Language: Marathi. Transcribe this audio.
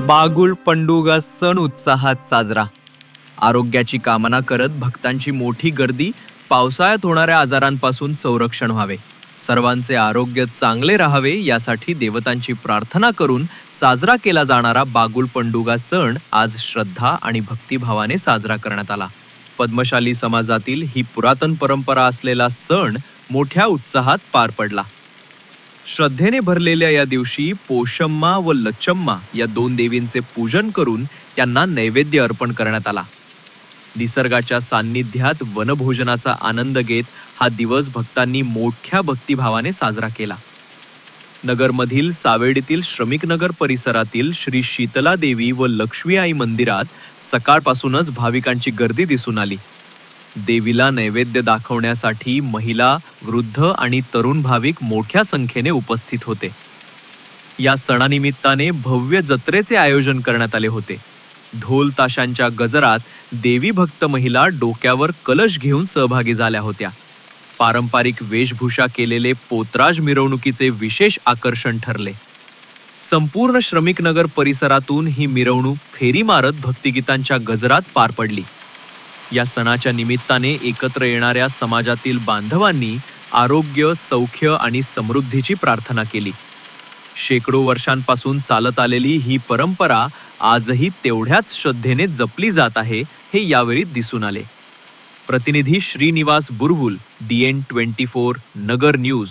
बागुल पंडुगा सण उत्साहात साजरा. आरोग्याची कामना करत भक्तांची मोठी गर्दी. पावसाळ्यात होणाऱ्या आजारांपासून संरक्षण व्हावे, सर्वांचे आरोग्य चांगले राहावे यासाठी देवतांची प्रार्थना करून साजरा केला जाणारा बागुल पंडुगा सण आज श्रद्धा आणि भक्तिभावाने साजरा करण्यात आला. पद्मशाली समाजातील ही पुरातन परंपरा असलेला सण मोठ्या उत्साहात पार पडला. श्रद्धेने भरलेल्या या दिवशी पोषम्मा व लच्चम्मा या दोन देवींचे पूजन करून त्यांना नैवेद्य अर्पण करण्यात आला. निसर्गाच्या सान्निध्यात वनभोजनाचा आनंद घेत हा दिवस भक्तांनी मोठ्या भक्तिभावाने साजरा केला. नगरमधील सावेडीतील श्रमिक नगर परिसरातील श्री शीतला देवी व लक्ष्मी आई मंदिरात सकाळपासूनच भाविकांची गर्दी दिसून आली. देवीला नैवेद्य दाखवण्यासाठी महिला, वृद्ध आणि तरुण भाविक मोठ्या संख्येने उपस्थित होते. या सणानिमित्ताने भव्य जत्रेचे आयोजन करण्यात आले होते. ढोल ताशांच्या गजरात देवी भक्त महिला डोक्यावर कलश घेऊन सहभागी झाल्या होत्या. पारंपरिक वेशभूषा केलेले पोतराज मिरवणुकीचे विशेष आकर्षण ठरले. संपूर्ण श्रमिक नगर परिसरातून ही मिरवणूक फेरी मारत भक्तिगीतांच्या गजरात पार पडली. या सणाच्या निमित्ताने एकत्र येणाऱ्या समाजातील बांधवांनी आरोग्य, सौख्य आणि समृद्धीची प्रार्थना केली. शेकडो वर्षांपासून चालत आलेली ही परंपरा आजही तेवढ्याच श्रद्धेने जपली जात आहे हे यावेळी दिसून आले. प्रतिनिधी श्रीनिवास बुरबुल, DN24 नगर न्यूज.